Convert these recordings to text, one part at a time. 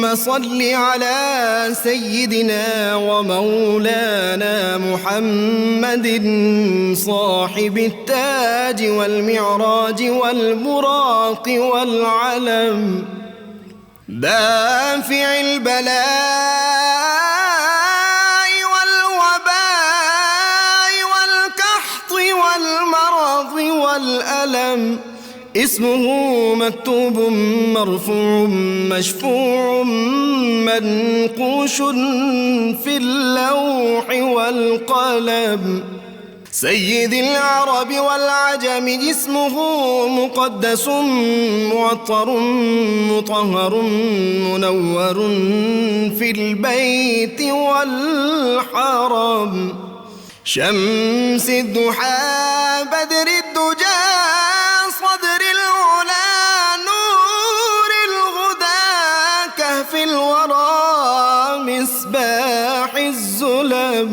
اللهم صل على سيدنا ومولانا محمد صاحب التاج والمعراج والبراق والعلم دافع البلاء والوباء والقحط والمرض والألم اسمه مكتوب مرفوع مشفوع منقوش في اللوح والقلم سيد العرب والعجم اسمه مقدس معطر مطهر منور في البيت والحرم شمس الضحى بدر الدجى صدر العلا نور الهدى كهف الورى مصباح الظلم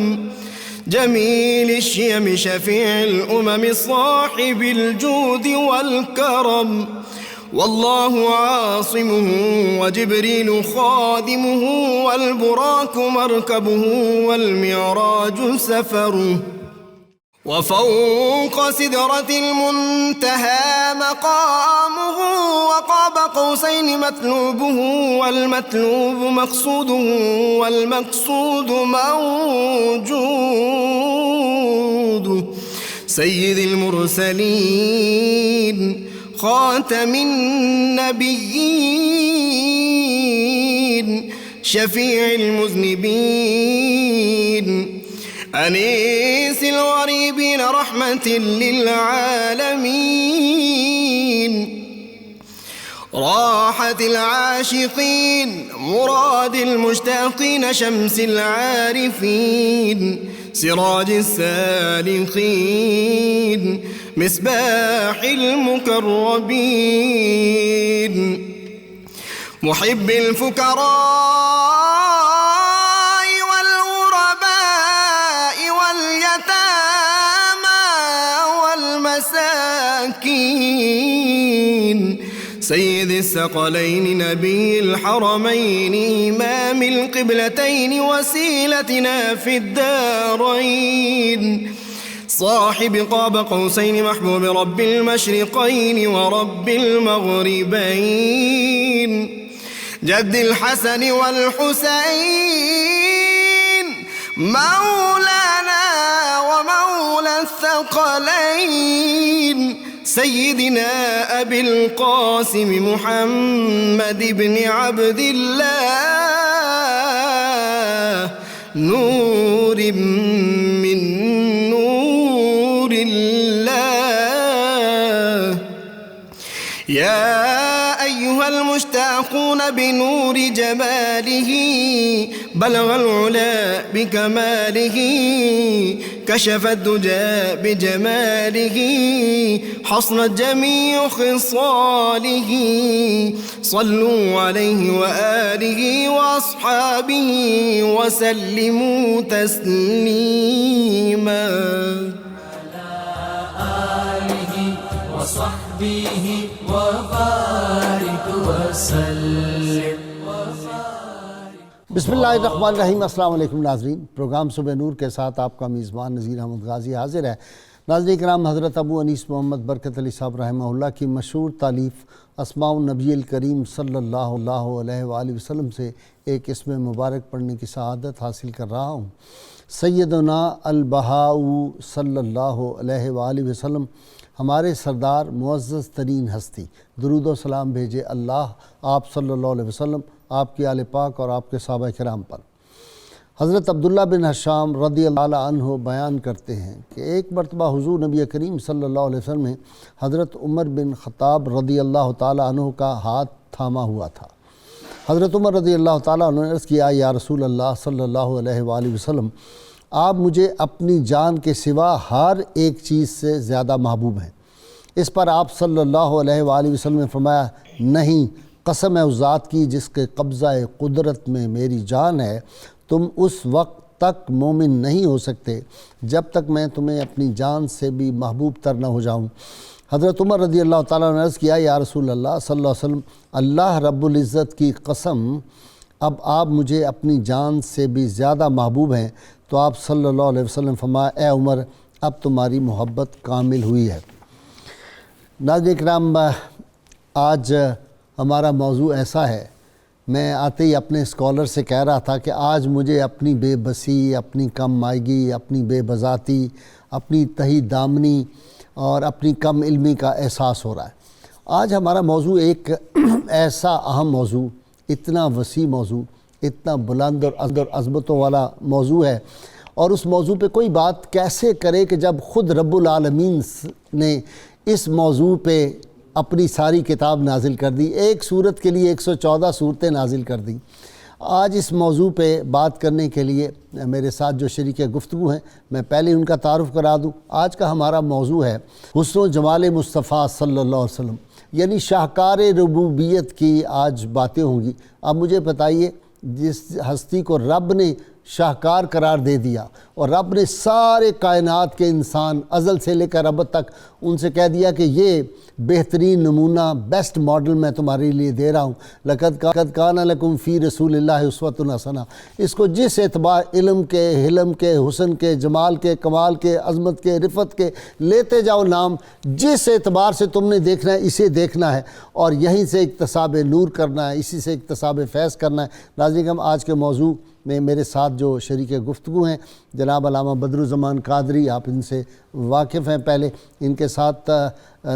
جميل الشيم شفيع الأمم صاحب الجود والكرم والله عاصمه وجبريل خادمه والبراك مركبه والمعراج سفره وفوق سدرة المنتهى مقامه وقاب قوسين مطلوبه والمطلوب مقصوده والمقصود موجود سيد المرسلين خاتم النبيين شفيع المذنبين أنيس الغريبين رحمة للعالمين راحة العاشقين مراد المشتاقين شمس العارفين سراج السالكين مصباح المقربين محب الفقراء والمساكين سيد الثقلين نبي الحرمين إمام القبلتين وسيلتنا في الدارين صاحب قاب قوسين محبوب رب المشرقين ورب المغربين جد الحسن والحسين مولانا ومولى الثقلين سيدنا أبي القاسم محمد بن عبد الله نور من نور الله يا أيها المشتاقون بنور جماله بلغ العلا بكماله كشف الدجى بجماله حصنت جميع خصاله صلوا عليه وآله وأصحابه وسلموا تسليما على آله وصحبه وبارك وسلم بسم اللہ الرحمن الرحیم۔ السلام علیکم ناظرین، پروگرام صبح نور کے ساتھ آپ کا میزبان نذیر احمد غازی حاضر ہے۔ ناظرین کرام، حضرت ابو انیس محمد برکت علی صاحب رحمہ اللہ کی مشہور تالیف اسماء النبی الکریم صلی اللہ علیہ وآلہ وسلم سے ایک اسم مبارک پڑھنے کی سعادت حاصل کر رہا ہوں۔ سیدنا البہاء صلی اللہ علیہ وآلہ وسلم ہمارے سردار معزز ترین ہستی، درود و سلام بھیجے اللہ آپ صلی اللہ علیہ وسلم، آپ کی آل پاک اور آپ کے صحابہ کرام پر۔ حضرت عبداللہ بن حشام رضی اللہ عنہ بیان کرتے ہیں کہ ایک مرتبہ حضور نبی کریم صلی اللہ علیہ وسلم نے حضرت عمر بن خطاب رضی اللہ تعالی عنہ کا ہاتھ تھاما ہوا تھا۔ حضرت عمر رضی اللہ تعالیٰ عنہ نے عرض کیا، یا رسول اللہ صلی اللہ علیہ وآلہ وسلم، آپ مجھے اپنی جان کے سوا ہر ایک چیز سے زیادہ محبوب ہیں۔ اس پر آپ صلی اللہ علیہ وآلہ وسلم نے فرمایا، نہیں، قسم ہے اس ذات کی جس کے قبضہ قدرت میں میری جان ہے، تم اس وقت تک مومن نہیں ہو سکتے جب تک میں تمہیں اپنی جان سے بھی محبوب تر نہ ہو جاؤں۔ حضرت عمر رضی اللہ تعالیٰ نے عرض کیا، یا رسول اللہ صلی اللہ علیہ وسلم، اللہ رب العزت کی قسم، اب آپ مجھے اپنی جان سے بھی زیادہ محبوب ہیں۔ تو آپ صلی اللہ علیہ وسلم فرمایا اے عمر اب تمہاری محبت کامل ہوئی ہے۔ ناظرین کرام، آج ہمارا موضوع ایسا ہے، میں آتے ہی اپنے اسکالر سے کہہ رہا تھا کہ آج مجھے اپنی بے بسی، اپنی کم مائگی، اپنی بے بذاتی، اپنی تہی دامنی اور اپنی کم علمی کا احساس ہو رہا ہے۔ آج ہمارا موضوع ایک ایسا اہم موضوع، اتنا وسیع موضوع، اتنا بلند اور عظمتوں والا موضوع ہے، اور اس موضوع پہ کوئی بات کیسے کرے کہ جب خود رب العالمین نے اس موضوع پہ اپنی ساری کتاب نازل کر دی، ایک سورت کے لیے 114 سورتیں نازل کر دیں۔ آج اس موضوع پہ بات کرنے کے لیے میرے ساتھ جو شریک گفتگو ہیں، میں پہلے ان کا تعارف کرا دوں۔ آج کا ہمارا موضوع ہے حسن و جمال مصطفیٰ صلی اللہ علیہ وسلم، یعنی شاہکار ربوبیت کی آج باتیں ہوں گی۔ اب مجھے بتائیے، جس ہستی کو رب نے شاہکار قرار دے دیا اور رب نے سارے کائنات کے انسان ازل سے لے کر اب تک ان سے کہہ دیا کہ یہ بہترین نمونہ، بیسٹ ماڈل میں تمہارے لیے دے رہا ہوں، لقد کان لکم فی رسول اللہ اسوۃ حسنہ، اس کو جس اعتبار علم کے، حلم کے، حسن کے، جمال کے، کمال کے، عظمت کے، رفت کے لیتے جاؤ نام، جس اعتبار سے تم نے دیکھنا ہے اسے دیکھنا ہے اور یہیں سے اکتساب نور کرنا ہے، اسی سے اکتساب فیض کرنا ہے۔ ناظرین ہم آج کے موضوع میں میرے ساتھ جو شریک گفتگو ہیں جناب علامہ بدرالزمان قادری، آپ ان سے واقف ہیں پہلے، ان کے ساتھ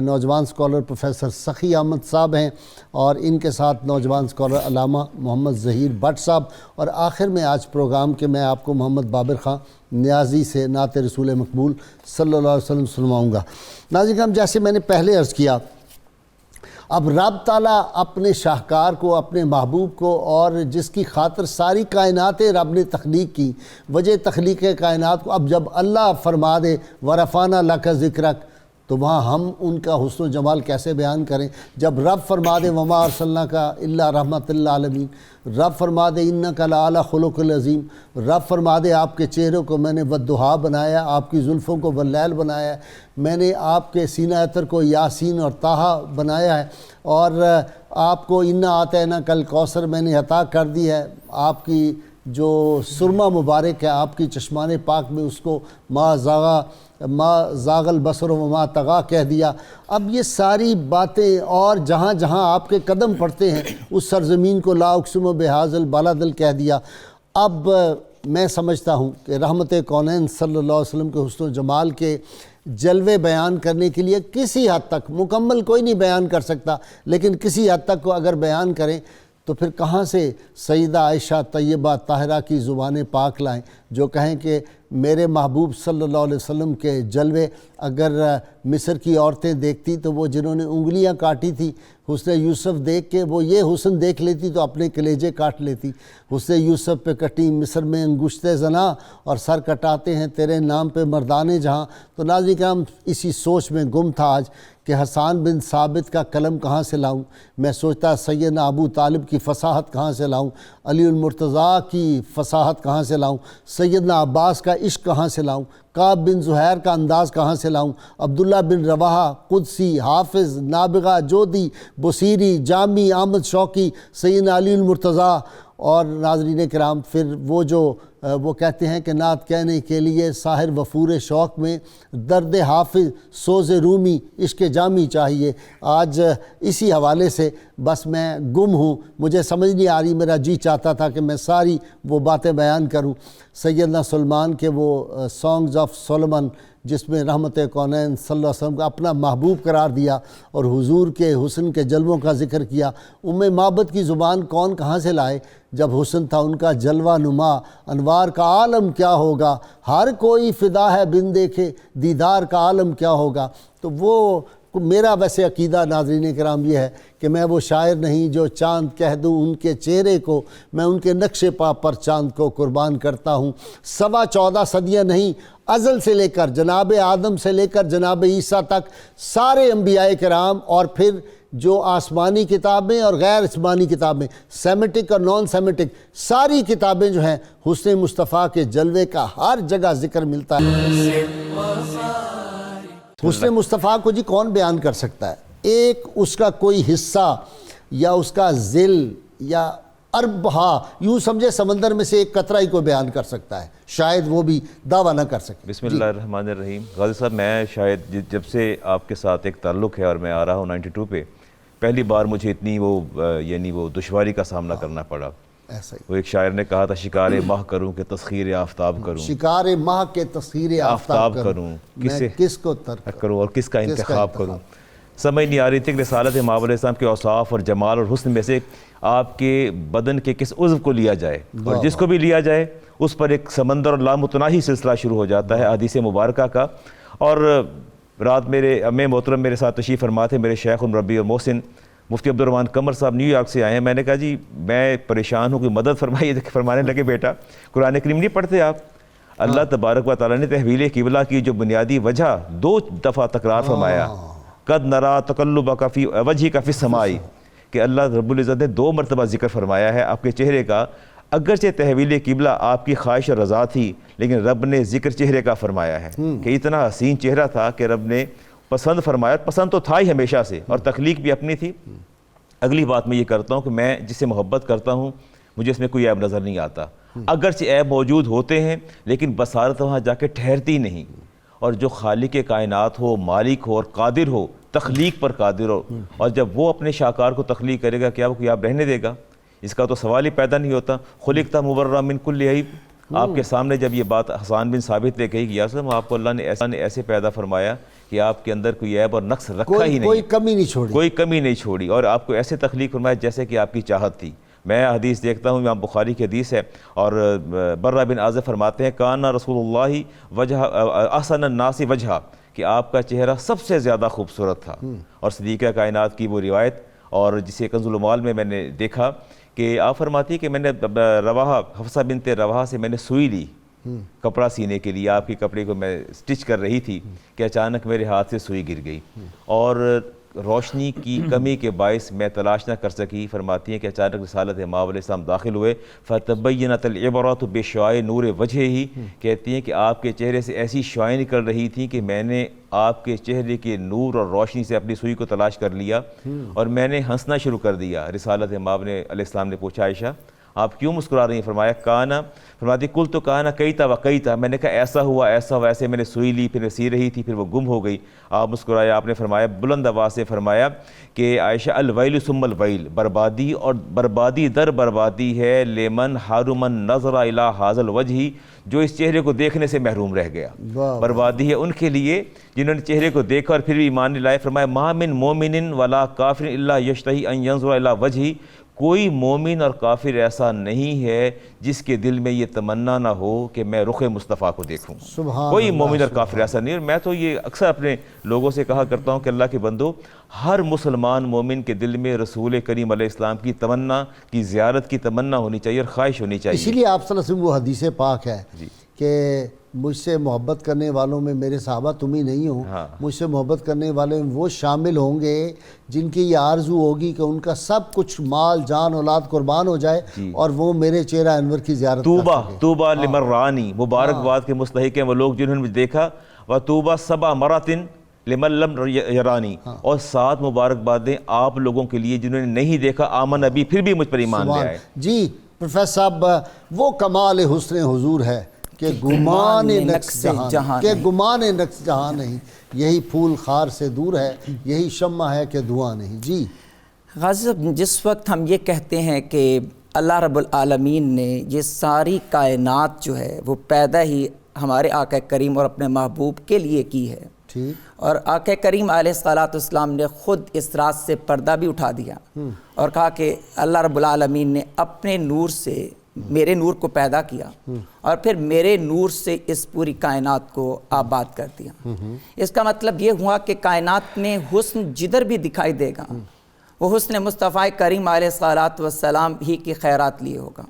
نوجوان اسکالر پروفیسر سخی احمد صاحب ہیں، اور ان کے ساتھ نوجوان scholar Allama Muhammad Zaheer but صاحب، اور آخر میں آج پروگرام کے میں آپ کو محمد بابر خان نیازی سے نعت رسول مقبول صلی اللہ علیہ وسلم سنواؤں گا۔ ناظرین ہم جیسے میں نے پہلے عرض کیا، اب رب تعالیٰ اپنے شاہکار کو، اپنے محبوب کو، اور جس کی خاطر ساری کائنات رب نے تخلیق کی، وجہ تخلیق کائنات کو، اب جب اللہ فرما دے وَرَفَعْنَا لَكَ ذِكْرَكَ، تو وہاں ہم ان کا حسن و جمال کیسے بیان کریں؟ جب رب فرما دے وَمَا أَرْسَلْنَاكَ إِلَّا رَحْمَةً لِّلْعَالَمِينَ، رب فرما دے اِنَّكَ لَعَلَىٰ خُلُقٍ عَظِيمٍ، رب فرما دے آپ کے چہروں کو میں نے وَالضُّحَىٰ بنایا، آپ کی زلفوں کو وَاللَّيْلِ بنایا ہے، میں نے آپ کے سینہ عطر کو یاسین اور طٰہٰ بنایا ہے، اور آپ کو اِنَّا أَعْطَيْنَاكَ الْكَوْثَرَ میں نے عطا کر دی ہے، آپ کی جو سرما مبارک ہے، آپ کی چشمان پاک میں اس کو ما زاغ البصر وما طغیٰ کہہ دیا۔ اب یہ ساری باتیں، اور جہاں جہاں آپ کے قدم پڑتے ہیں اس سرزمین کو لا اقسم بہذا البلد کہہ دیا۔ اب میں سمجھتا ہوں کہ رحمت کونین صلی اللہ علیہ وسلم کے حسن و جمال کے جلوے بیان کرنے کے لیے کسی حد تک، مکمل کوئی نہیں بیان کر سکتا، لیکن کسی حد تک کو اگر بیان کریں تو پھر کہاں سے سیدہ عائشہ طیبہ طاہرہ کی زبان پاک لائیں جو کہیں کہ میرے محبوب صلی اللہ علیہ وسلم کے جلوے اگر مصر کی عورتیں دیکھتی تو وہ جنہوں نے انگلیاں کاٹی تھی حسن یوسف دیکھ کے وہ یہ حسن دیکھ لیتی تو اپنے کلیجے کاٹ لیتی۔ حسن یوسف پہ کٹی مصر میں انگشت زنا، اور سر کٹاتے ہیں تیرے نام پہ مردان جہاں۔ تو ناظرین کرام اسی سوچ میں گم تھا آج کہ حسان بن ثابت کا قلم کہاں سے لاؤں، میں سوچتا سیدنا ابو طالب کی فصاحت کہاں سے لاؤں، علی المرتضیٰ کی فصاحت کہاں سے لاؤں، سیدنا عباس کا عشق کہاں سے لاؤں، کعب بن زہیر کا انداز کہاں سے لاؤں، عبداللہ بن رواحہ، قدسی، حافظ، نابغہ، جودی، بصیری، جامی، احمد شوقی، سیدنا علی المرتضیٰ، اور ناظرین کرام پھر وہ جو وہ کہتے ہیں کہ نعت کہنے کے لیے ساحر وفور شوق میں درد حافظ سوز رومی عشق جامی چاہیے۔ آج اسی حوالے سے بس میں گم ہوں، مجھے سمجھ نہیں آ رہی، میرا جی چاہتا تھا کہ میں ساری وہ باتیں بیان کروں۔ سیدنا سلمان کے وہ سانگز آف سولمن جس میں رحمت کونین صلی اللہ علیہ وسلم کو اپنا محبوب قرار دیا اور حضور کے حسن کے جلووں کا ذکر کیا، معبد کی زبان کون کہاں سے لائے جب حسن تھا ان کا جلوہ نما، انوار کا عالم کیا ہوگا، ہر کوئی فدا ہے بن دیکھے دیدار کا عالم کیا ہوگا۔ تو وہ میرا ویسے عقیدہ ناظرین کرام یہ ہے کہ میں وہ شاعر نہیں جو چاند کہہ دوں ان کے چہرے کو، میں ان کے نقش پا پر چاند کو قربان کرتا ہوں۔ 14.25 صدیاں نہیں، ازل سے لے کر جناب آدم سے لے کر جناب عیسیٰ تک سارے انبیاء کرام، اور پھر جو آسمانی کتابیں اور غیر آسمانی کتابیں، سیمیٹک اور نان سیمیٹک، ساری کتابیں جو ہیں حسن مصطفیٰ کے جلوے کا ہر جگہ ذکر ملتا ہے۔ حسن مصطفیٰ کو جی کون بیان کر سکتا ہے؟ ایک اس کا کوئی حصہ یا اس کا ذل یا اربہا، یوں سمجھے سمندر میں سے ایک قطرہ ہی کو بیان کر سکتا ہے، شاید وہ بھی دعویٰ نہ کر سکے۔ بسم اللہ الرحمن الرحیم۔ غازی صاحب، میں شاید جب سے آپ کے ساتھ ایک تعلق ہے اور میں آ رہا ہوں 92 پہ، پہلی بار مجھے اتنی وہ دشواری کا سامنا کرنا پڑا۔ ایسا ہی وہ ایک شاعر نے کہا تھا، شکار ماہ کروں کہ تسخیر آفتاب کروں، شکار ماہ کے تسخیر آفتاب کروں، میں کس کو ترک کروں اور کس کا انتخاب کروں۔ سمجھ نہیں آ رہی تھی کہ رسالت مآب علیہ السلام کے اوصاف اور جمال اور حسن میں سے آپ کے بدن کے کس عضو کو لیا جائے، اور جس کو بھی لیا جائے اس پر ایک سمندر اور لامتناہی سلسلہ شروع ہو جاتا ہے حدیث مبارکہ کا۔ اور رات میرے امی محترم میرے ساتھ تشریف فرما تھے، میرے شیخ المربی اور محسن مفتی عبدالرحمن قمر صاحب نیو یارک سے آئے ہیں۔ میں نے کہا جی میں پریشان ہوں، کوئی مدد فرمائیے۔ فرمانے لگے بیٹا قرآن کریم نہیں پڑھتے آپ؟ اللہ تبارک و تعالیٰ نے تحویل قبلہ کی جو بنیادی وجہ 2 دفعہ تکرار فرمایا، قد نرا تقلبک فی وجہک فی السماء، کہ اللہ رب العزت نے 2 مرتبہ ذکر فرمایا ہے آپ کے چہرے کا۔ اگرچہ تحویل قبلہ آپ کی خواہش اور رضا تھی، لیکن رب نے ذکر چہرے کا فرمایا ہے کہ اتنا حسین چہرہ تھا کہ رب نے پسند فرمایا۔ پسند تو تھا ہی ہمیشہ سے، اور تخلیق بھی اپنی تھی۔ اگلی بات میں یہ کرتا ہوں کہ میں جس سے محبت کرتا ہوں مجھے اس میں کوئی عیب نظر نہیں آتا، اگرچہ عیب موجود ہوتے ہیں لیکن بصارت وہاں جا کے ٹھہرتی نہیں۔ اور جو خالق کائنات ہو، مالک ہو اور قادر ہو، تخلیق پر قادر ہو، اور جب وہ اپنے شاہکار کو تخلیق کرے گا کیا وہ کوئی عیب رہنے دے گا؟ اس کا تو سوال ہی پیدا نہیں ہوتا۔ خلقت مبرأ من کل عیب، آپ کے سامنے جب یہ بات حسان بن ثابت نے کہی کہ یا رسول اللہ، آپ کو اللہ نے ایسے پیدا فرمایا کہ آپ کے اندر کوئی عیب اور نقص رکھا ہی نہیں، کوئی کمی نہیں چھوڑی، کوئی کمی نہیں چھوڑی، اور آپ کو ایسے تخلیق فرمایا جیسے کہ آپ کی چاہت تھی۔ میں حدیث دیکھتا ہوں، امام بخاری کی حدیث ہے، اور برہ بن عازب فرماتے ہیں کان رسول اللہ وجہ احسن الناس وجہ، کہ آپ کا چہرہ سب سے زیادہ خوبصورت تھا۔ اور صدیقہ کائنات کی وہ روایت، اور جسے کنز المعال میں نے دیکھا کہ آپ فرماتی کہ میں نے رواحہ حفصہ بنت رواحہ سے میں نے سوئی لی کپڑا سینے کے لیے، آپ کے کپڑے کو میں سٹچ کر رہی تھی کہ اچانک میرے ہاتھ سے سوئی گر گئی، اور روشنی کی کمی کے باعث میں تلاش نہ کر سکی۔ فرماتی ہیں کہ اچانک رسالت مآب علیہ السلام داخل ہوئے، فتبینت العبرۃ بشعاع نور وجہہ، کہتی ہیں کہ آپ کے چہرے سے ایسی شعاعیں نکل رہی تھیں کہ میں نے آپ کے چہرے کے نور اور روشنی سے اپنی سوئی کو تلاش کر لیا، اور میں نے ہنسنا شروع کر دیا۔ رسالت مآب علیہ السلام نے پوچھا عائشہ آپ کیوں مسکرا رہی ہیں؟ فرمایا کانا، فرماتی کل تو کانا کئیتا وقیتا، میں نے کہا ایسا ہوا ایسے میں نے سوئی لی، پھر سی رہی تھی، پھر وہ گم ہو گئی۔ آپ مسکرایا، آپ نے فرمایا بلند آواز سے فرمایا کہ عائشہ الویل ثم الویل، بربادی اور بربادی در بربادی ہے لمن حرم النظر الی ھذا الوجہ، جو اس چہرے کو دیکھنے سے محروم رہ گیا۔ بربادی ہے ان کے لیے جنہوں نے چہرے کو دیکھا اور پھر بھی ایمان نہیں لائے۔ فرمایا ما من مومن ولا کافر الا یشتہی ان ینظر الی وجہہ، کوئی مومن اور کافر ایسا نہیں ہے جس کے دل میں یہ تمنا نہ ہو کہ میں رخ مصطفیٰ کو دیکھوں۔ کوئی مومن اور کافر ایسا نہیں۔ اور میں تو یہ اکثر اپنے لوگوں سے کہا کرتا ہوں کہ اللہ کے بندو، ہر مسلمان مومن کے دل میں رسول کریم علیہ السلام کی تمنا کی زیارت کی تمنا ہونی چاہیے اور خواہش ہونی چاہیے۔ اسی لیے آپ صلی اللہ علیہ وسلم وہ حدیث پاک ہے کہ مجھ سے محبت کرنے والوں میں میرے صحابہ تم ہی نہیں ہو، مجھ سے محبت کرنے والے وہ شامل ہوں گے جن کی یہ آرزو ہوگی کہ ان کا سب کچھ مال جان اولاد قربان ہو جائے اور وہ میرے چہرہ انور کی زیارت کر سکے۔ طوبیٰ لمن رآنی، مبارکباد کے مستحق ہیں وہ لوگ جنہوں نے مجھے دیکھا، وطوبیٰ 7 مرات لمن لم یرانی، اور 7 مبارکبادیں آپ لوگوں کے لیے جنہوں نے نہیں دیکھا آمن ابھی پھر بھی مجھ پر ایمان لے آئے۔ جی پروفیسر صاحب، وہ کمال حسن حضور ہے کہ گمان نقص جہاں نہیں، یہی پھول خار سے دور ہے، یہی شمع ہے کہ دھواں نہیں۔ جی غازی صاحب، جس وقت ہم یہ کہتے ہیں کہ اللہ رب العالمین نے یہ ساری کائنات جو ہے وہ پیدا ہی ہمارے آقا کریم اور اپنے محبوب کے لیے کی ہے، اور آقا کریم علیہ الصلوۃ والسلام نے خود اس راز سے پردہ بھی اٹھا دیا اور کہا کہ اللہ رب العالمین نے اپنے نور سے میرے نور کو پیدا کیا اور پھر میرے نور سے اس پوری کائنات کو آباد کر دیا۔ اس کا مطلب یہ ہوا کہ کائنات میں حسن جدھر بھی دکھائی دے گا وہ حسن مصطفیٰ کریم علیہ الصلوۃ والسلام ہی کی خیرات لیے ہوگا۔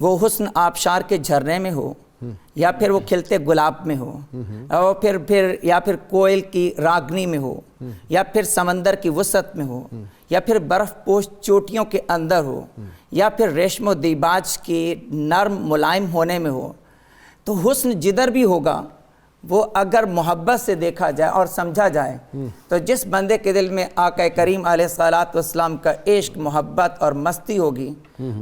وہ حسن آبشار کے جھرنے میں ہو، یا پھر وہ کھلتے گلاب میں ہو، اور پھر کوئل کی راگنی میں ہو، یا پھر سمندر کی وسعت میں ہو، یا پھر برف پوش چوٹیوں کے اندر ہو، یا پھر ریشم و دیباج کے نرم ملائم ہونے میں ہو، تو حسن جدھر بھی ہوگا وہ اگر محبت سے دیکھا جائے اور سمجھا جائے تو جس بندے کے دل میں آقا کریم علیہ الصلوۃ والسلام کا عشق، محبت اور مستی ہوگی،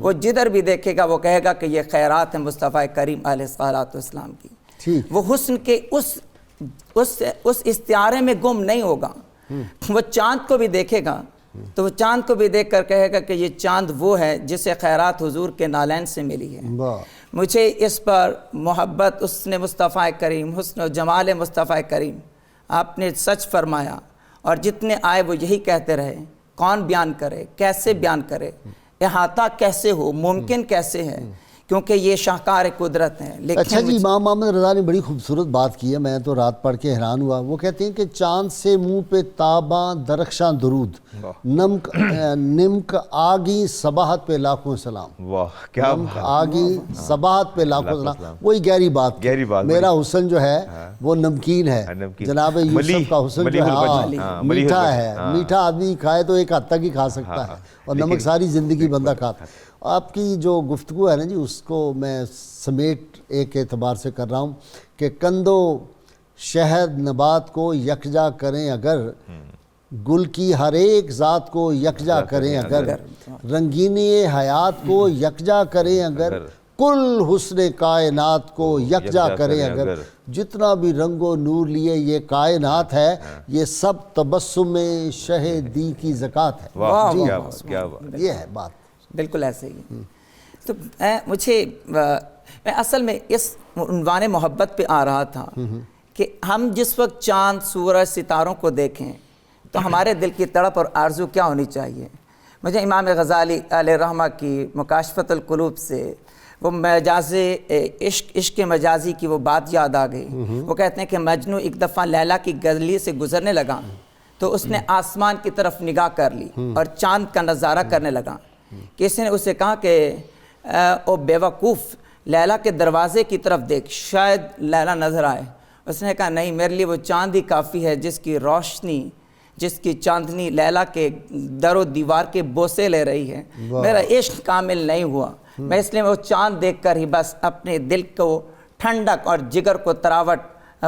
وہ جدھر بھی دیکھے گا وہ کہے گا کہ یہ خیرات ہیں مصطفیٰ کریم علیہ الصلوۃ والسلام کی۔ وہ حسن کے اس استعارے میں گم نہیں ہوگا۔ وہ چاند کو بھی دیکھے گا تو وہ چاند کو بھی دیکھ کر کہے گا کہ یہ چاند وہ ہے جسے خیرات حضور کے نالین سے ملی ہے۔ مجھے اس پر محبت حسن مصطفیٰ کریم، حسن و جمال مصطفیٰ کریم آپ نے سچ فرمایا، اور جتنے آئے وہ یہی کہتے رہے، کون بیان کرے، کیسے بیان کرے، احاطہ کیسے ہو، ممکن کیسے ہے، کیونکہ یہ شاہکار قدرت ہے۔ اچھا جی، امام محمد رضا نے بڑی خوبصورت بات کی ہے، میں تو رات پڑھ کے حیران ہوا۔ وہ کہتے ہیں کہ چاند سے منہ پہ تاباں درخشاں درود، نمک آگی صباحت پہ لاکھوں سلام۔ واہ کیا نمک آگی صباحت پہ لاکھوں سلام۔ وہی گہری بات، میرا حسن جو ہے وہ نمکین ہے، جناب یوسف کا حسن جو ہے میٹھا ہے۔ میٹھا آدمی کھائے تو ایک حد تک ہی کھا سکتا ہے، اور نمک ساری زندگی بندہ کھاتا ہے۔ آپ کی جو گفتگو ہے نا جی، اس کو میں سمیٹ ایک اعتبار سے کر رہا ہوں کہ کندو شہد نبات کو یکجا کریں اگر، گل کی ہر ایک ذات کو یکجا کریں اگر، رنگینی حیات کو یکجا کریں اگر، کل حسن کائنات کو یکجا کریں اگر، جتنا بھی رنگ و نور لیے یہ کائنات ہے، یہ سب تبسم شہدی کی زکوٰۃ ہے۔ جی یہ ہے بات، بالکل ایسے ہی۔ تو میں اصل میں اس عنوان محبت پہ آ رہا تھا کہ ہم جس وقت چاند، سورج، ستاروں کو دیکھیں تو ہمارے دل کی تڑپ اور آرزو کیا ہونی چاہیے۔ مجھے امام غزالی علیہ رحمہ کی مکاشفۃ القلوب سے وہ مجاز عشق مجازی کی وہ بات یاد آ گئی۔ وہ کہتے ہیں کہ مجنو ایک دفعہ لیلا کی گلی سے گزرنے لگا تو اس نے آسمان کی طرف نگاہ کر لی اور چاند کا نظارہ کرنے لگا۔ کسی نے اسے کہا کہ او بے وقوف، لیلا کے دروازے کی طرف دیکھ، شاید لیلا نظر آئے۔ اس نے کہا نہیں، میرے لیے وہ چاند ہی کافی ہے جس کی روشنی، جس کی چاندنی لیلا کے در و دیوار کے بوسے لے رہی ہے۔ میرا عشق کامل نہیں ہوا، میں اس لیے وہ چاند دیکھ کر ہی بس اپنے دل کو ٹھنڈک اور جگر کو تراوٹ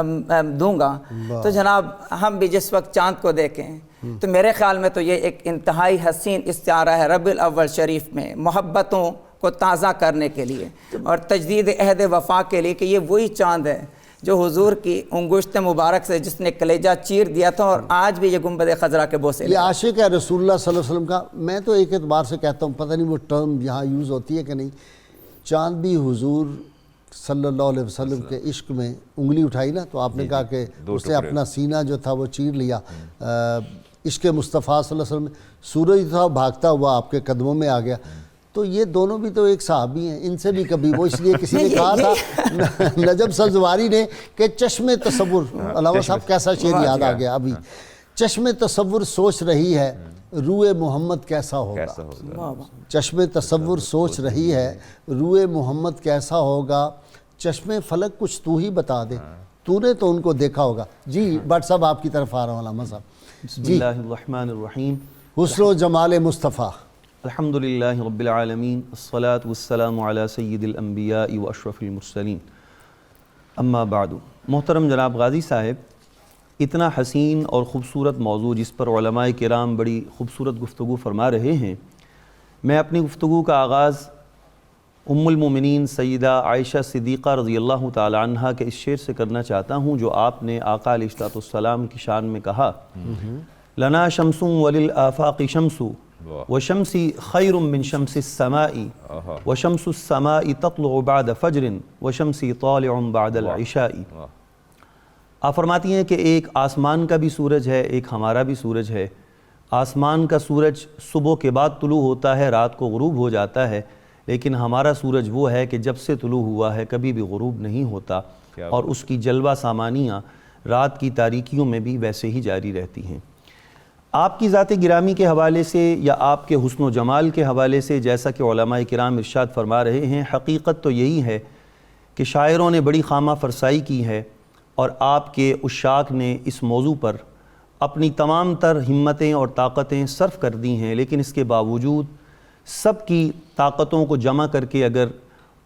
دوں گا۔ تو جناب ہم بھی جس وقت چاند کو دیکھیں تو میرے خیال میں تو یہ ایک انتہائی حسین استعارہ ہے ربیع الاول شریف میں محبتوں کو تازہ کرنے کے لیے اور تجدید عہد وفا کے لیے، کہ یہ وہی چاند ہے جو حضور کی انگشت مبارک سے جس نے کلیجہ چیر دیا تھا اور آج بھی یہ گنبد خضرا کے بوسے یہ عاشق ہے رسول اللہ صلی اللہ علیہ وسلم کا۔ میں تو ایک اعتبار سے کہتا ہوں، پتہ نہیں وہ ٹرم یہاں یوز ہوتی ہے کہ نہیں، چاند بھی حضور صلی اللہ علیہ وسلم کے عشق میں انگلی اٹھائی نا، تو آپ نے کہا کہ اس نے اپنا سینہ جو تھا وہ چیر لیا عشق مصطفیٰ صلی اللہ علیہ وسلم میں۔ سورج تھا بھاگتا ہوا آپ کے قدموں میں آ گیا۔ تو یہ دونوں بھی تو ایک صحابی ہیں، ان سے بھی کبھی وہ، اس لیے کسی نے کہا تھا نجم سبزواری نے کہ چشم تصور، علامہ صاحب کیسا شعر یاد آ گیا ابھی، چشم تصور سوچ رہی ہے روئے محمد کیسا ہوگا، چشم تصور سوچ رہی ہے روئے محمد کیسا ہوگا، چشم فلک کچھ تو ہی بتا دے، تو نے تو ان کو دیکھا ہوگا۔ جی بٹ صاحب آپ کی طرف آ رہا ہوں علامہ صاحب۔ بسم اللہ الرحمن الرحیم، حسن و جمال مصطفیٰ۔ الحمدللہ رب العالمین، الصلاة والسلام علی سید الانبیاء و اشرف المرسلین، اما بعد۔ محترم جناب غازی صاحب، اتنا حسین اور خوبصورت موضوع جس پر علماء کرام بڑی خوبصورت گفتگو فرما رہے ہیں، میں اپنی گفتگو کا آغاز ام المومنین سیدہ عائشہ صدیقہ رضی اللہ تعالی عنہا کے اس شعر سے کرنا چاہتا ہوں جو آپ نے آقا علیہ السلام کی شان میں کہا، لنا شمس وللآفاق شمس وشمسی خیر من شمس السماء وشمس السماء تطلع بعد فجر وشمسی طالع بعد العشاء۔ آپ فرماتی ہیں کہ ایک آسمان کا بھی سورج ہے، ایک ہمارا بھی سورج ہے۔ آسمان کا سورج صبح کے بعد طلوع ہوتا ہے، رات کو غروب ہو جاتا ہے، لیکن ہمارا سورج وہ ہے کہ جب سے طلوع ہوا ہے کبھی بھی غروب نہیں ہوتا، اور اس کی جلوہ سامانیاں رات کی تاریکیوں میں بھی ویسے ہی جاری رہتی ہیں۔ آپ کی ذات گرامی کے حوالے سے یا آپ کے حسن و جمال کے حوالے سے جیسا کہ علماء کرام ارشاد فرما رہے ہیں، حقیقت تو یہی ہے کہ شاعروں نے بڑی خامہ فرسائی کی ہے اور آپ کے عشاق نے اس موضوع پر اپنی تمام تر ہمتیں اور طاقتیں صرف کر دی ہیں، لیکن اس کے باوجود سب کی طاقتوں کو جمع کر کے اگر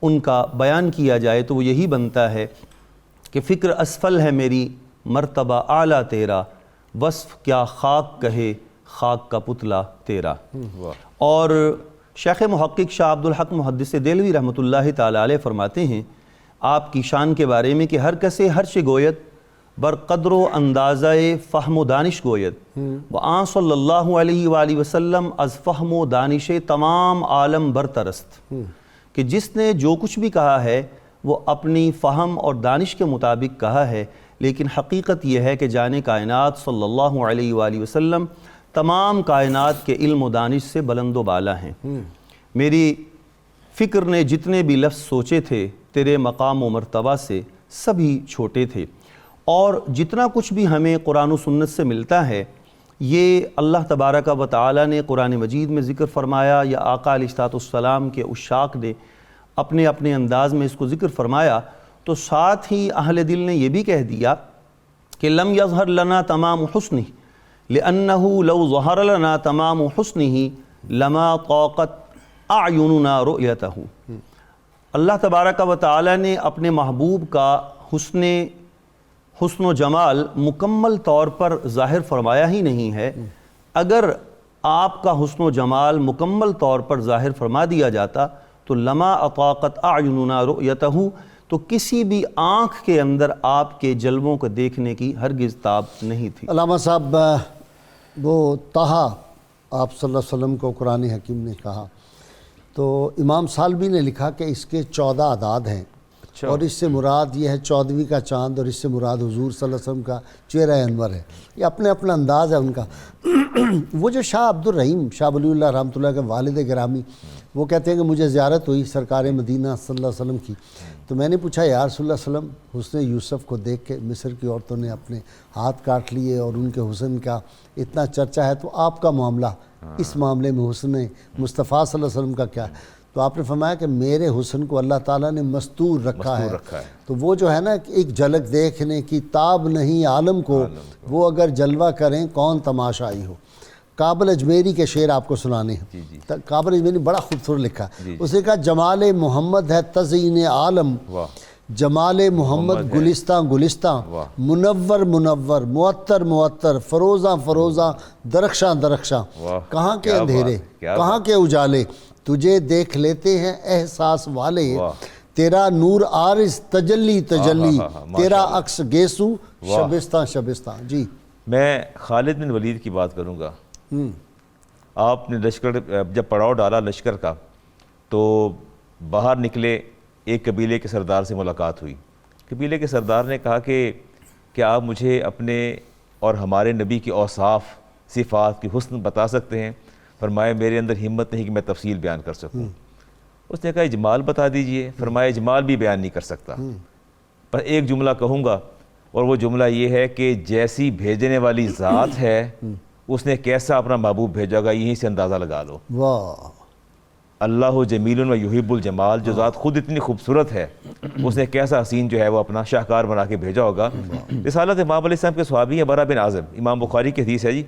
ان کا بیان کیا جائے تو وہ یہی بنتا ہے کہ فکر اسفل ہے میری مرتبہ اعلیٰ تیرا، وصف کیا خاک کہے خاک کا پتلا تیرا۔ اور شیخ محقق شاہ عبدالحق محدث دہلوی رحمۃ اللہ تعالی علیہ فرماتے ہیں آپ کی شان کے بارے میں کہ ہر کسے ہر چه گوید بر قدر و اندازہ فہم و دانش گوید و آن صلی اللہ علیہ وآلہ وسلم از فہم و دانش تمام عالم برترست، کہ جس نے جو کچھ بھی کہا ہے وہ اپنی فہم اور دانش کے مطابق کہا ہے، لیکن حقیقت یہ ہے کہ جان کائنات صلی اللہ علیہ وآلہ وسلم تمام کائنات کے علم و دانش سے بلند و بالا ہیں۔ میری فکر نے جتنے بھی لفظ سوچے تھے تیرے مقام و مرتبہ سے سبھی چھوٹے تھے، اور جتنا کچھ بھی ہمیں قرآن و سنت سے ملتا ہے یہ اللہ تبارک و تعالی نے قرآن مجید میں ذکر فرمایا یا آقا علیہ السلام کے عشاق نے اپنے اپنے انداز میں اس کو ذکر فرمایا، تو ساتھ ہی اہل دل نے یہ بھی کہہ دیا کہ لم یظہر لنا تمام حسنہ لأنه لو ظہر لنا تمام حسنہ لما طاقت اعیننا رؤیتہ۔ اللہ تبارک و تعالی نے اپنے محبوب کا حسن و جمال مکمل طور پر ظاہر فرمایا ہی نہیں ہے۔ اگر آپ کا حسن و جمال مکمل طور پر ظاہر فرما دیا جاتا تو لما اطاقت اعیننا رؤیتہ، تو کسی بھی آنکھ کے اندر آپ کے جلووں کو دیکھنے کی ہرگز تاب نہیں تھی۔ علامہ صاحب، وہ طٰہٰ آپ صلی اللہ علیہ وسلم کو قرآن حکیم نے کہا، تو امام سالبی نے لکھا کہ اس کے 14 اعداد ہیں، اور اس سے مراد یہ ہے 14ویں کا چاند، اور اس سے مراد حضور صلی اللہ علیہ وسلم کا چہرہ انور ہے۔ یہ اپنے اپنا انداز ہے ان کا۔ وہ جو شاہ عبد الرحیم شاہ ولی اللہ رحمۃ اللہ کے والد گرامی، وہ کہتے ہیں کہ مجھے زیارت ہوئی سرکار مدینہ صلی اللہ علیہ وسلم کی، تو میں نے پوچھا یا رسول اللہ صلی اللہ علیہ وسلم، حسن یوسف کو دیکھ کے مصر کی عورتوں نے اپنے ہاتھ کاٹ لیے اور ان کے حسن کا اتنا چرچا ہے، تو آپ کا معاملہ اس معاملے میں حسن مصطفیٰ صلی اللہ علیہ وسلم کا کیا ہے؟ تو آپ نے فرمایا کہ میرے حسن کو اللہ تعالیٰ نے مستور رکھا ہے۔ تو وہ جو ہے نا ایک جھلک دیکھنے کی تاب نہیں عالم کو، وہ اگر جلوہ کریں کون تماشائی ہو۔ کابل اجمیری کے شعر آپ کو سنانے ہیں۔ کابل اجمیری بڑا خوبصورت لکھا، اس نے کہا جمال محمد ہے تزئین عالم، جمال محمد گلستاں گلستاں، منور منور، معطر معطر، فروزاں فروزاں، درخشاں درخشاں، کہاں کے اندھیرے کہاں کے اجالے تجھے دیکھ لیتے ہیں احساس والے، تیرا نور عارض تجلی تجلی، تیرا عکس گیسو شبستاں شبستاں۔ جی میں خالد بن ولید کی بات کروں گا۔ آپ نے لشکر جب پڑاؤ ڈالا لشکر کا تو باہر نکلے، ایک قبیلے کے سردار سے ملاقات ہوئی۔ قبیلے کے سردار نے کہا کہ کیا آپ مجھے اپنے اور ہمارے نبی کی اوصاف صفات کی حسن بتا سکتے ہیں؟ فرمایا میرے اندر ہمت نہیں کہ میں تفصیل بیان کر سکوں۔ اس نے کہا اجمال بتا دیجئے۔ فرمایا اجمال بھی بیان نہیں کر سکتا، پر ایک جملہ کہوں گا، اور وہ جملہ یہ ہے کہ جیسی بھیجنے والی ذات ہے اس نے کیسا اپنا محبوب بھیجا گا یہیں سے اندازہ لگا لو۔ واہ، اللہ جمیل و یحب الجمال، جو ذات خود اتنی خوبصورت ہے اس نے کیسا حسین جو ہے وہ اپنا شاہکار بنا کے بھیجا ہوگا۔ رسالت امام علیہ السلام کے صحابی ہیں برا بن عازب، امام بخاری کی حدیث ہے جی۔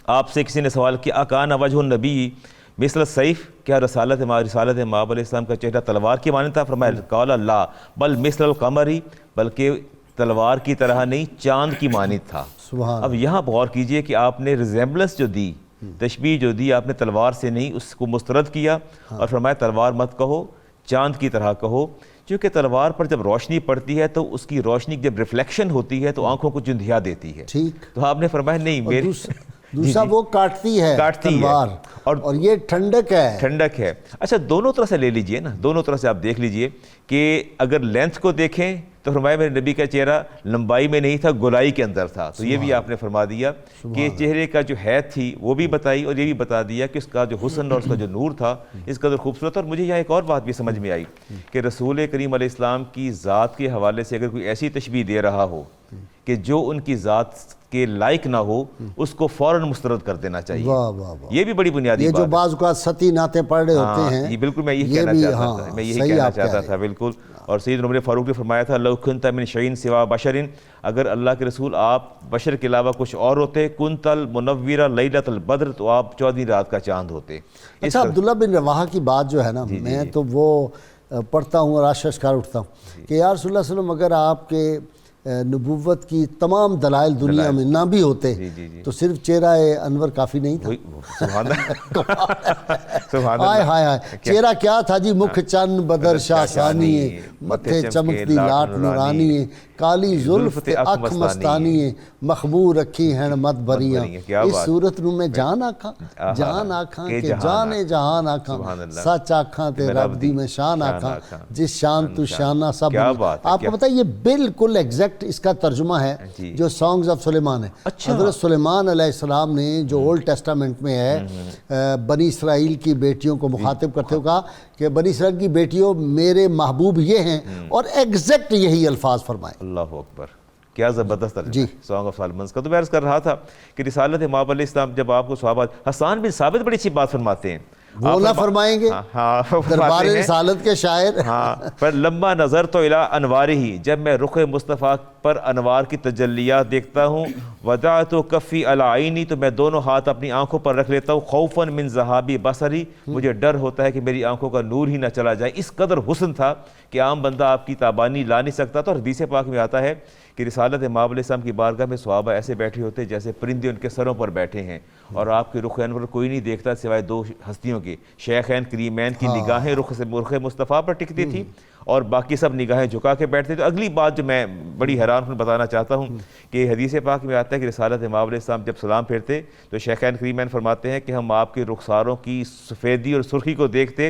آپ سے کسی نے سوال کیا اکان وجہ النبی مثل السیف، کیا رسالت امام علیہ السلام کا چہرہ تلوار کی مانند تھا؟ فرمایا قال لا بل مثل القمر، بلکہ تلوار کی طرح نہیں چاند کی مانند تھا۔ اب یہاں غور کیجئے کہ آپ نے ریزیمبلنس جو دی، تشبیہ جو دی، آپ نے تلوار سے نہیں، اس کو مسترد کیا اور فرمایا تلوار مت کہو، چاند کی طرح کہو، کیونکہ تلوار پر جب روشنی پڑتی ہے تو اس کی روشنی جب ریفلیکشن ہوتی ہے تو آنکھوں کو چندھیا دیتی ہے۔ تو آپ نے فرمایا نہیں، میرے دوسرا وہ کاٹتی ہے تلوار، اور یہ ٹھنڈک ہے۔ اچھا دونوں طرح سے لے لیجئے نا، دونوں طرح سے آپ دیکھ لیجئے کہ اگر لینتھ کو دیکھیں تو فرمایا میرے نبی کا چہرہ لمبائی میں نہیں تھا، گولائی کے اندر تھا۔ تو یہ بھی آپ نے فرما دیا کہ چہرے کا جو حیت تھی وہ بھی بتائی، اور یہ بھی بتا دیا کہ اس کا جو حسن اور اس کا جو نور تھا اس قدر خوبصورت۔ اور مجھے یہاں ایک اور بات بھی سمجھ میں آئی کہ رسول کریم علیہ السلام کی ذات کے حوالے سے اگر کوئی ایسی تشبیہ دے رہا ہو کہ جو ان کی ذات کے لائق نہ ہو اس کو فوراً مسترد کر دینا چاہیے۔ یہ بھی بڑی بنیادی بات ہے۔ یہ جو بعض اوقات ستی نعتیں پڑھ رہے ہوتے ہیں، یہ بالکل میں یہی کہنا چاہتا تھا، میں یہی کہنا چاہتا تھا بالکل۔ اور سید عمر فاروق نے فرمایا تھا لو کنت من شیء سوا بشر، اگر اللہ کے رسول آپ بشر کے علاوہ کچھ اور ہوتے، کنت المنور لیلۃ البدر، تو آپ 14ویں رات کا چاند ہوتے۔ اچھا عبداللہ بن رواحہ کی بات جو ہے نا، میں تو وہ پڑھتا ہوں اور اشعار اٹھتا ہوں کہ یا رسول اللہ صلی اللہ علیہ وسلم اگر آپ کے نبوت کی تمام دلائل دنیا میں نہ بھی ہوتے تو صرف چہرہ انور کافی نہیں تھا. سبحان اللہ. ہائے ہائے ہائے چہرہ کیا تھا جی, مکھ چند بدر شاہ ثانی ہے, متھے چمکتی لاٹ نورانی ہے, کالی زلف تے اکھ مستانی ہے, مخبور رکھی ہیں مت بریاں. اس صورت نو میں جان آکھاں جان آکھاں کہ جانے جہان آکھاں, سچ آکھاں تے رب دی میں شان آکھاں, جس شان تو شانہ سب. آپ کو پتہ ہے یہ بالکل ایگزیکٹ اس کا ترجمہ ہے جو سانگز آف سلیمان ہے. حضرت سلیمان علیہ السلام نے جو اولڈ ٹیسٹامنٹ میں ہے بنی اسرائیل کی بیٹیوں کو مخاطب کرتے ہوئے کہا کہ بنی اسرائیل کی بیٹیوں میرے محبوب یہ ہیں, اور ایگزیکٹ یہی الفاظ فرمائے. اللہ اکبر, کیا زبردست ترجمہ سانگ آف سالمنز کا. تو میں عرض کر رہا تھا کہ رسالت مآب علیہ السلام جب آپ کو صحابہ, حسان بن ثابت بڑی اچھی بات فرماتے ہیں, وہ نہ فرمائیں گے دربار رسالت کے شاعر. ہاں, پر لمبا نظر تو الی انوارہی, جب میں رخ مصطفیٰ پر انوار کی تجلیات دیکھتا ہوں, وضعت کفی علی عینی, تو میں دونوں ہاتھ اپنی آنکھوں پر رکھ لیتا ہوں, خوفا من ذہاب بصری, مجھے ڈر ہوتا ہے کہ میری آنکھوں کا نور ہی نہ چلا جائے. اس قدر حسن تھا کہ عام بندہ آپ کی تابانی لا نہیں سکتا تھا. اور حدیث پاک میں آتا ہے کہ رسالت مآب علیہ السلام کی بارگاہ میں صحابہ ایسے بیٹھے ہوتے جیسے پرندے ان کے سروں پر بیٹھے ہیں, اور آپ کے رخ انور کوئی نہیں دیکھتا سوائے دو ہستیوں کے, شیخین کریمین کی نگاہیں رخ مصطفیٰ پر ٹکتی تھی اور باقی سب نگاہیں جھکا کے بیٹھتے. تو اگلی بات جو میں بڑی حیران کن بتانا چاہتا ہوں کہ حدیث پاک میں آتا ہے کہ رسالت مآب علیہ السلام جب سلام پھیرتے تو شیخین کریمین فرماتے ہیں کہ ہم آپ کے رخساروں کی سفیدی اور سرخی کو دیکھتے,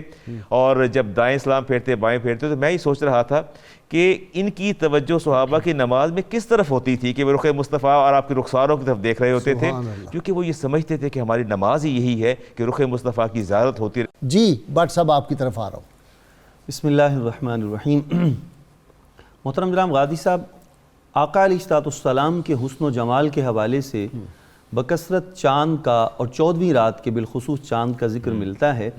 اور جب دائیں سلام پھیرتے بائیں پھیرتے. تو میں ہی سوچ رہا تھا کہ ان کی توجہ صحابہ کی نماز میں کس طرف ہوتی تھی کہ وہ رخ مصطفیٰ اور آپ کے رخساروں کی طرف دیکھ رہے ہوتے تھے, کیونکہ وہ یہ سمجھتے تھے کہ ہماری نماز ہی یہی ہے کہ رخ مصطفیٰ کی زیارت ہوتی ہے. جی بٹ صاحب آپ کی طرف آ رہا ہوں. بسم اللہ الرحمن الرحیم. محترم جناب غازی صاحب, آقا علیہ السلام کے حسن و جمال کے حوالے سے بکثرت چاند کا اور 14ویں رات کے بالخصوص چاند کا ذکر ملتا ہے.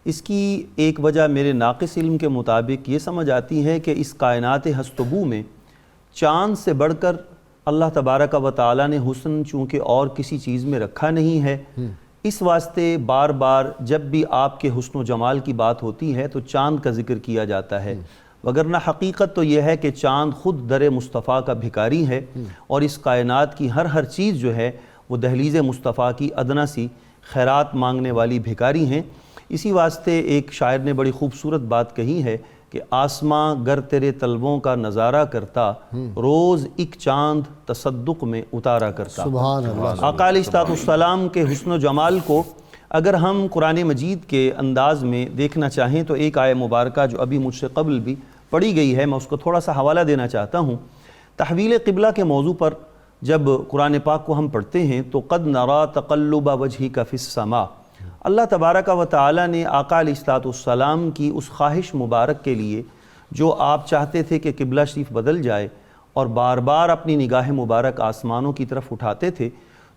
اس کی ایک وجہ میرے ناقص علم کے مطابق یہ سمجھ آتی ہے کہ اس کائنات ہست و بو میں چاند سے بڑھ کر اللہ تبارک و تعالیٰ نے حسن چونکہ اور کسی چیز میں رکھا نہیں ہے, اس واسطے بار بار جب بھی آپ کے حسن و جمال کی بات ہوتی ہے تو چاند کا ذکر کیا جاتا ہے. وگرنہ حقیقت تو یہ ہے کہ چاند خود در مصطفیٰ کا بھکاری ہے, اور اس کائنات کی ہر چیز جو ہے وہ دہلیز مصطفیٰ کی ادنا سی خیرات مانگنے والی بھکاری ہیں. اسی واسطے ایک شاعر نے بڑی خوبصورت بات کہی ہے کہ آسماں گر تیرے طلبوں کا نظارہ کرتا, روز ایک چاند تصدق میں اتارا کرتا. سبحان اللہ. آقا علیہ السلام کے حسن و جمال کو اگر ہم قرآن مجید کے انداز میں دیکھنا چاہیں تو ایک آیہ مبارکہ جو ابھی مجھ سے قبل بھی پڑھی گئی ہے, میں اس کو تھوڑا سا حوالہ دینا چاہتا ہوں. تحویل قبلہ کے موضوع پر جب قرآن پاک کو ہم پڑھتے ہیں تو قد نرا تقلب وجہک فی السماء, اللہ تبارک و تعالیٰ نے آقا علیہ السلام کی اس خواہش مبارک کے لیے جو آپ چاہتے تھے کہ قبلہ شریف بدل جائے اور بار بار اپنی نگاہ مبارک آسمانوں کی طرف اٹھاتے تھے,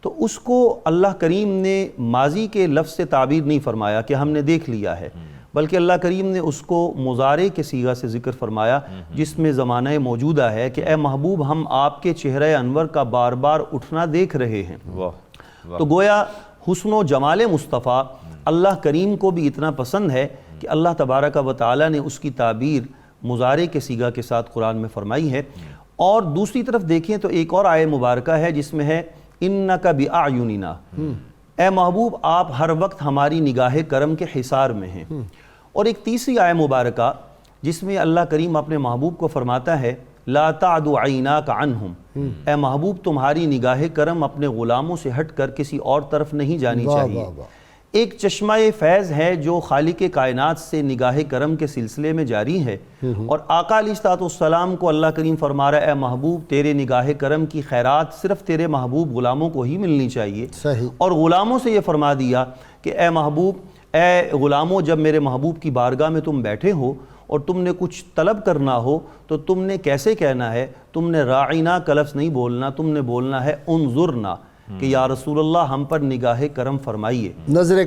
تو اس کو اللہ کریم نے ماضی کے لفظ سے تعبیر نہیں فرمایا کہ ہم نے دیکھ لیا ہے, بلکہ اللہ کریم نے اس کو مضارع کے صیغہ سے ذکر فرمایا جس میں زمانہ موجودہ ہے کہ اے محبوب ہم آپ کے چہرہ انور کا بار بار اٹھنا دیکھ رہے ہیں. تو گویا حسن و جمال مصطفیٰ اللہ کریم کو بھی اتنا پسند ہے کہ اللہ تبارک و تعالیٰ نے اس کی تعبیر مضارع کے صیغہ کے ساتھ قرآن میں فرمائی ہے. اور دوسری طرف دیکھیں تو ایک اور آیہ مبارکہ ہے جس میں ہے اِنَّكَ بِأَعْيُنِنَا, اے محبوب آپ ہر وقت ہماری نگاہ کرم کے حصار میں ہیں. اور ایک تیسری آیہ مبارکہ جس میں اللہ کریم اپنے محبوب کو فرماتا ہے لا تعد عیناک عنہم, اے محبوب تمہاری نگاہ کرم اپنے غلاموں سے ہٹ کر کسی اور طرف نہیں جانی چاہیے. ایک چشمہ فیض ہے جو خالق کائنات سے نگاہ کرم کے سلسلے میں جاری ہے, اور آقا علیہ السلام کو اللہ کریم فرما رہا ہے اے محبوب تیرے نگاہ کرم کی خیرات صرف تیرے محبوب غلاموں کو ہی ملنی چاہیے. اور غلاموں سے یہ فرما دیا کہ اے محبوب, اے غلاموں, جب میرے محبوب کی بارگاہ میں تم بیٹھے ہو اور تم نے کچھ طلب کرنا ہو تو تم نے کیسے کہنا ہے, تم نے راعینا کا لفظ نہیں بولنا, تم نے بولنا ہے انظرنا, کہ یا رسول اللہ ہم پر نگاہ کرم فرمائیے, نظر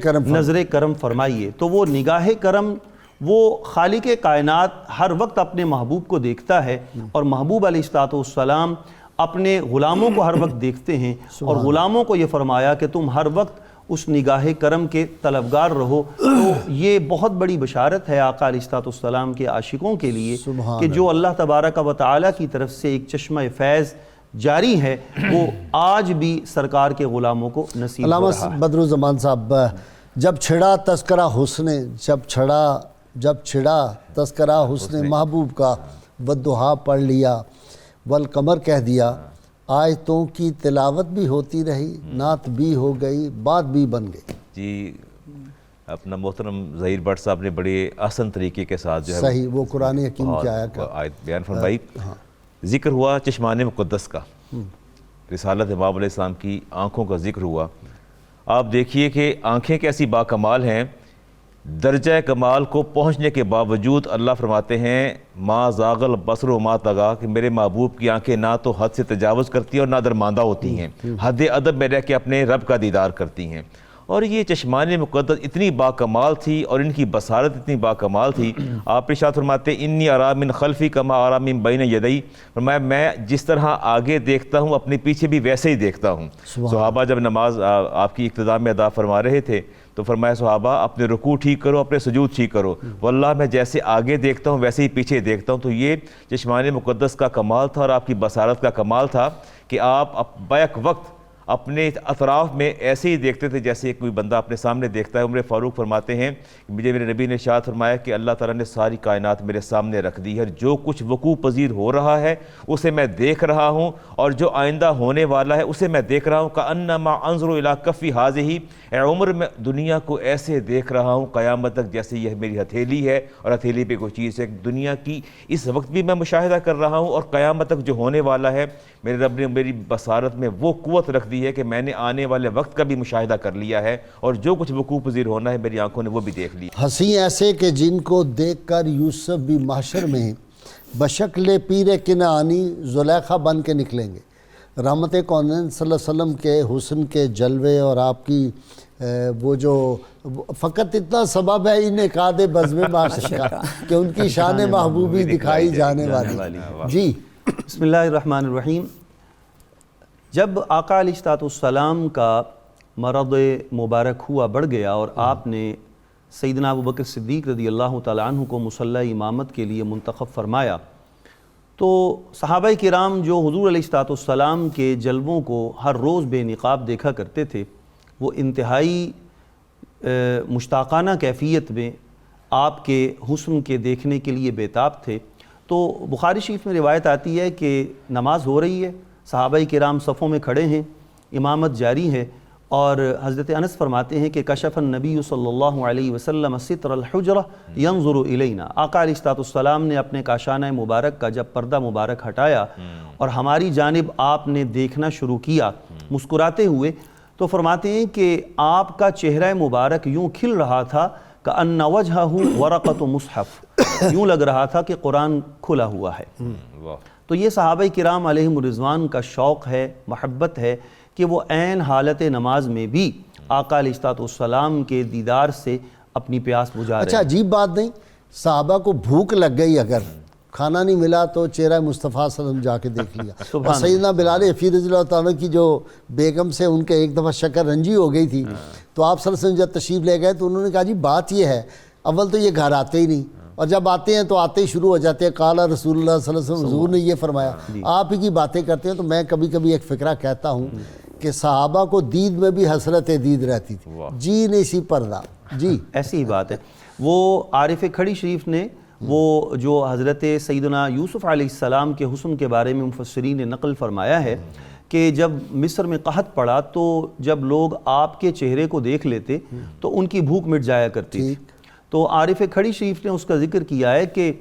کرم فرمائیے. تو وہ نگاہ کرم وہ خالق کائنات ہر وقت اپنے محبوب کو دیکھتا ہے, اور محبوب علیہ السلام اپنے غلاموں کو ہر وقت دیکھتے ہیں, اور غلاموں کو یہ فرمایا کہ تم ہر وقت اس نگاہ کرم کے طلبگار رہو۔ تو یہ بہت بڑی بشارت ہے آقا علیہ الصلوۃ والسلام کے عاشقوں کے لیے کہ جو اللہ تبارک و تعالیٰ کی طرف سے ایک چشمہ فیض جاری ہے وہ آج بھی سرکار کے غلاموں کو نصیب ہو رہا ہے۔ علامہ بدرالزمان صاحب، جب چھڑا تذکرہ حسن محبوب کا، والضحیٰ پڑھ لیا، والقمر کہہ دیا، آیتوں کی تلاوت بھی ہوتی رہی، نعت بھی ہو گئی، بات بھی بن گئی۔ جی اپنا محترم ظہیر بٹ صاحب نے بڑے آسان طریقے کے ساتھ جو ہے صحیح وہ قرآن حکیم کی آیت بیان فرمائی۔ ذکر ہوا چشمان مقدس کا، رسالت امام علیہ السلام کی آنکھوں کا ذکر ہوا۔ آپ دیکھیے کہ آنکھیں کیسی باکمال ہیں، درجہ کمال کو پہنچنے کے باوجود اللہ فرماتے ہیں ما زاغ البصر و ما طغیٰ، کہ میرے محبوب کی آنکھیں نہ تو حد سے تجاوز کرتی ہیں اور نہ درماندہ ہوتی ہیں، حد ادب میں رہ کے اپنے رب کا دیدار کرتی ہیں۔ اور یہ چشمان مقدس اتنی باکمال تھی اور ان کی بصارت اتنی باکمال تھی۔ آپ ارشاد فرماتے ہیں انی ارا من خلفی کما ارا من بین یدی، فرمایا میں جس طرح آگے دیکھتا ہوں اپنے پیچھے بھی ویسے ہی دیکھتا ہوں۔ صحابہ جب نماز آپ کی ابتدا میں ادا فرما رہے تھے تو فرمایا صحابہ اپنے رکوع ٹھیک کرو، اپنے سجود ٹھیک کرو، واللہ میں جیسے آگے دیکھتا ہوں ویسے ہی پیچھے دیکھتا ہوں۔ تو یہ چشمان مقدس کا کمال تھا اور آپ کی بصارت کا کمال تھا کہ آپ بیک وقت اپنے اطراف میں ایسے ہی دیکھتے تھے جیسے کوئی بندہ اپنے سامنے دیکھتا ہے۔ عمر فاروق فرماتے ہیں کہ مجھے میرے نبی نے ارشاد فرمایا کہ اللہ تعالیٰ نے ساری کائنات میرے سامنے رکھ دی ہے، جو کچھ وقوع پذیر ہو رہا ہے اسے میں دیکھ رہا ہوں اور جو آئندہ ہونے والا ہے اسے میں دیکھ رہا ہوں۔ کأنما انظر الی کفی ہذہ، اے عمر میں دنیا کو ایسے دیکھ رہا ہوں قیامت تک جیسے یہ میری ہتھیلی ہے اور ہتھیلی پہ کوئی چیز ہے۔ دنیا کی اس وقت بھی میں مشاہدہ کر رہا ہوں اور قیامت تک جو ہونے والا ہے میرے رب نے میری بصارت میں وہ قوت رکھ دی ہے کہ میں نے آنے والے وقت کا بھی مشاہدہ کر لیا ہے اور جو کچھ وقوع پذیر ہونا ہے میری آنکھوں نے وہ بھی دیکھ لیا۔ ہنسی ایسے کہ جن کو دیکھ کر یوسف بھی محشر میں بشکل پیر کنعانی زلیخا بن کے نکلیں گے۔ رحمت کونین صلی اللہ علیہ وسلم کے حسن کے جلوے اور آپ کی وہ جو فقط اتنا سبب ہے انعقاد بزم معاشر کا کہ ان کی شان محبوبی دکھائی جانے والی۔ جی بسم اللہ الرحمن الرحیم۔ جب آقا علیہ الصلوۃ والسلام کا مرض مبارک ہوا بڑھ گیا اور آپ نے سیدنا ابوبکر صدیق رضی اللہ تعالیٰ عنہ کو مصلی امامت کے لیے منتخب فرمایا تو صحابہ کرام جو حضور علیہ الصلوۃ والسلام کے جلووں کو ہر روز بے نقاب دیکھا کرتے تھے وہ انتہائی مشتاقانہ کیفیت میں آپ کے حسن کے دیکھنے کے لیے بےتاب تھے۔ تو بخاری شریف میں روایت آتی ہے کہ نماز ہو رہی ہے، صحابہ کرام صفوں میں کھڑے ہیں، امامت جاری ہے، اور حضرت انس فرماتے ہیں کہ کشف النبی صلی اللہ علیہ وسلم ستر الحجرہ ینظر الینا، آقا علیہ الصلوۃ والسلام نے اپنے کاشانہ مبارک کا جب پردہ مبارک ہٹایا اور ہماری جانب آپ نے دیکھنا شروع کیا مسکراتے ہوئے، تو فرماتے ہیں کہ آپ کا چہرہ مبارک یوں کھل رہا تھا کأن وجہہ ورقۃ مصحف، یوں لگ رہا تھا کہ قرآن کھلا ہوا ہے۔ تو یہ صحابہ کرام علیہم الرضوان کا شوق ہے، محبت ہے کہ وہ عین حالت نماز میں بھی آقا علیہ الصلوۃ والسلام کے دیدار سے اپنی پیاس بجھا رہے ہیں۔ اچھا عجیب بات نہیں، صحابہ کو بھوک لگ گئی، اگر کھانا نہیں ملا تو چہرہ مصطفیٰ صلی اللہ علیہ وسلم جا کے دیکھ لیا۔ اور سیدنا بلال حفیظ رضی اللہ تعالیٰ کی جو بیگم سے ان کے ایک دفعہ شکر رنجی ہو گئی تھی تو آپ صلی اللہ علیہ وسلم جب تشریف لے گئے تو انہوں نے کہا جی بات یہ ہے، اول تو یہ گھر آتے ہی نہیں اور جب آتے ہیں تو آتے ہی شروع ہو جاتے ہیں قال رسول اللہ صلی اللہ علیہ وسلم، حضور نے یہ فرمایا، آپ ہی کی باتیں کرتے ہیں۔ تو میں کبھی کبھی ایک فقرہ کہتا ہوں کہ صحابہ کو دید میں بھی حسرت دید رہتی تھی، جی نہیں سی پردہ۔ جی ایسی ہی بات ہے۔ وہ عارف کھڑی شریف نے وہ جو حضرت سیدنا یوسف علیہ السلام کے حسن کے بارے میں مفسرین نے نقل فرمایا ہے کہ جب مصر میں قحط پڑا تو جب لوگ آپ کے چہرے کو دیکھ لیتے تو ان کی بھوک مٹ جایا کرتی تھی۔ تو عارف کھڑی شریف نے اس کا ذکر کیا ہے کہ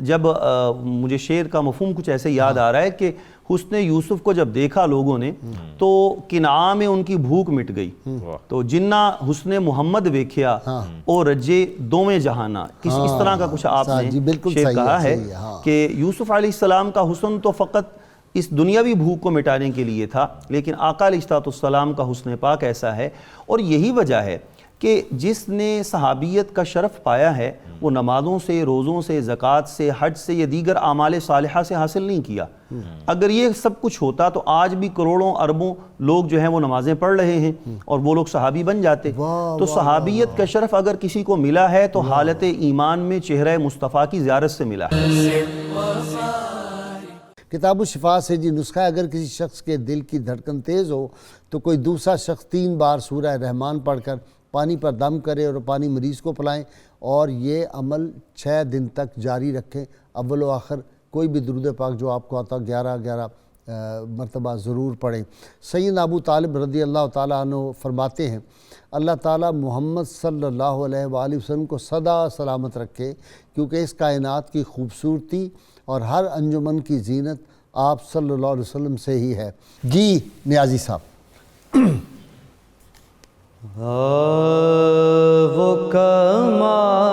جب مجھے شعر کا مفہوم کچھ ایسے یاد آ رہا ہے کہ حسن یوسف کو جب دیکھا لوگوں نے تو کنعا میں ان کی بھوک مٹ گئی، تو جنہ حسن محمد ویکھیا او رجے دوویں جہانہ، اس طرح کا کچھ آپ نے شعر کہا ہے کہ یوسف علیہ السلام کا حسن تو فقط اس دنیاوی بھوک کو مٹانے کے لیے تھا، لیکن آقا علیہ الصلوۃ والسلام کا حسن پاک ایسا ہے۔ اور یہی وجہ ہے کہ جس نے صحابیت کا شرف پایا ہے وہ نمازوں سے، روزوں سے، زکوٰۃ سے، حج سے یا دیگر اعمال صالحہ سے حاصل نہیں کیا۔ اگر یہ سب کچھ ہوتا تو آج بھی کروڑوں اربوں لوگ جو ہیں وہ نمازیں پڑھ رہے ہیں اور وہ لوگ صحابی بن جاتے۔ تو صحابیت کا شرف اگر کسی کو ملا ہے تو حالت ایمان میں چہرہ مصطفیٰ کی زیارت سے ملا ہے۔ کتاب الشفا سے جی نسخہ ہے، اگر کسی شخص کے دل کی دھڑکن تیز ہو تو کوئی دوسرا شخص 3 بار سورہ رحمان پڑھ کر پانی پر دم کرے اور پانی مریض کو پلائیں، اور یہ عمل 6 دن تک جاری رکھیں۔ اول و آخر کوئی بھی درود پاک جو آپ کو آتا 11 مرتبہ ضرور پڑھیں۔ سیدنا ابو طالب رضی اللہ تعالیٰ عنہ فرماتے ہیں اللہ تعالیٰ محمد صلی اللہ علیہ وآلہ وسلم کو سدا سلامت رکھے، کیونکہ اس کائنات کی خوبصورتی اور ہر انجمن کی زینت آپ صلی اللہ علیہ وسلم سے ہی ہے۔ جی نیازی صاحب۔ وہ کمال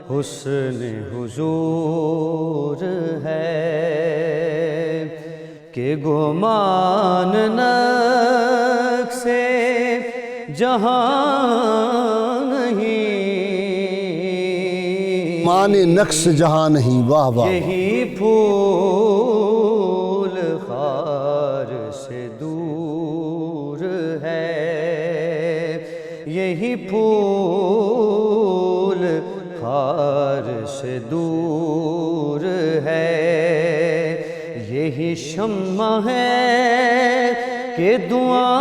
حسن حضور ہے کہ گمان نقص جہاں نہیں، مان نقص جہاں نہیں، واہ واہ۔ یہی پھول خار سے دور ہے، یہی پھول خار سے دور ہے، یہی شمع ہے کہ دعا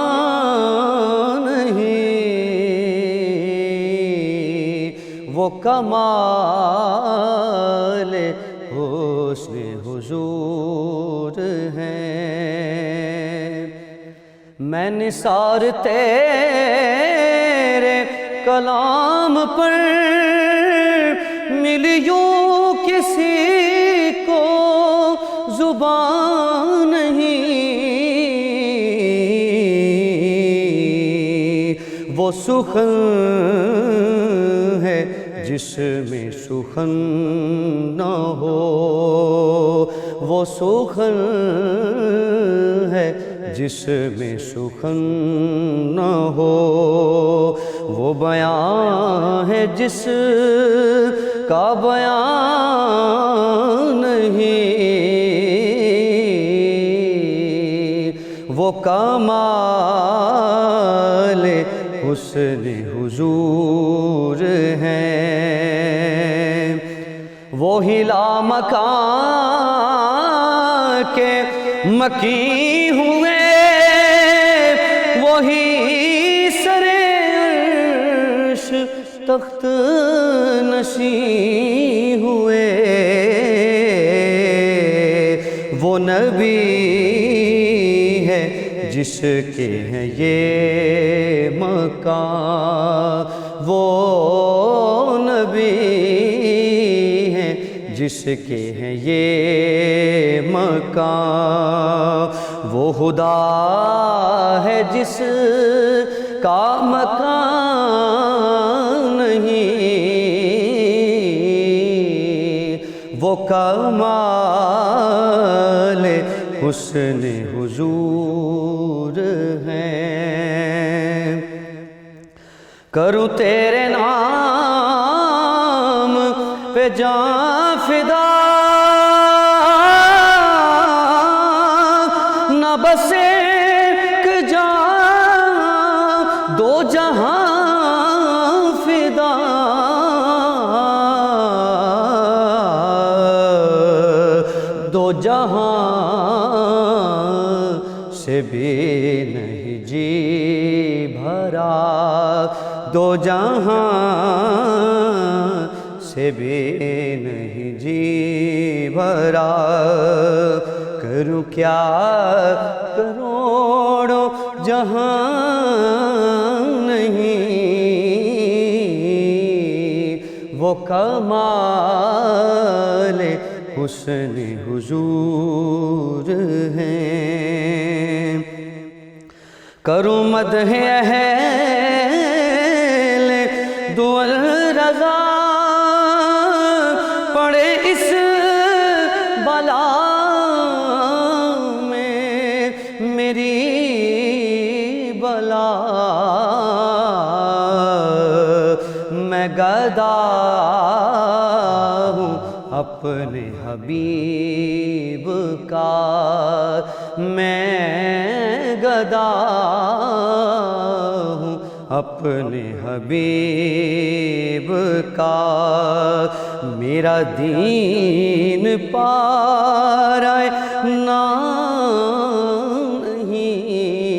نہیں، وہ کمال حسن حضور ہیں۔ میں نثار تیرے کلام پر ملی یوں کسی کو زبان نہیں، وہ سخن ہے جس میں سخن نہ ہو، وہ سخن ہے جس میں سخن نہ ہو، وہ بیان ہے جس کا بیان نہیں، وہ کمال حسن حضور ہیں۔ وہی لامکان کے مکی ہوئے، وہی سر عرش تخت نشین ہوئے، وہ نبی ہے جس کے ہیں یہ مقام، وہ نبی ہیں جس کے ہیں یہ مقام، وہ خدا ہے جس کا مکان نہیں، وہ کمال حسن حضور ہیں۔ کروں تیرے نام پہ جان فدا، نہ بس ایک جان دو جہاں فدا، دو جہاں سے بھی نہیں جی بھرا، دو جہاں سے بھی نہیں جی بھرا، کروں کیا کروڑوں جہاں نہیں، وہ کمال حسن حضور ہیں۔ کروں مدح اہل دول رضا، پڑے اس بلا میں میری بلا اپنے حبیب کا میں گدا ہوں، اپنے حبیب کا میرا دین پارائے نام نہیں۔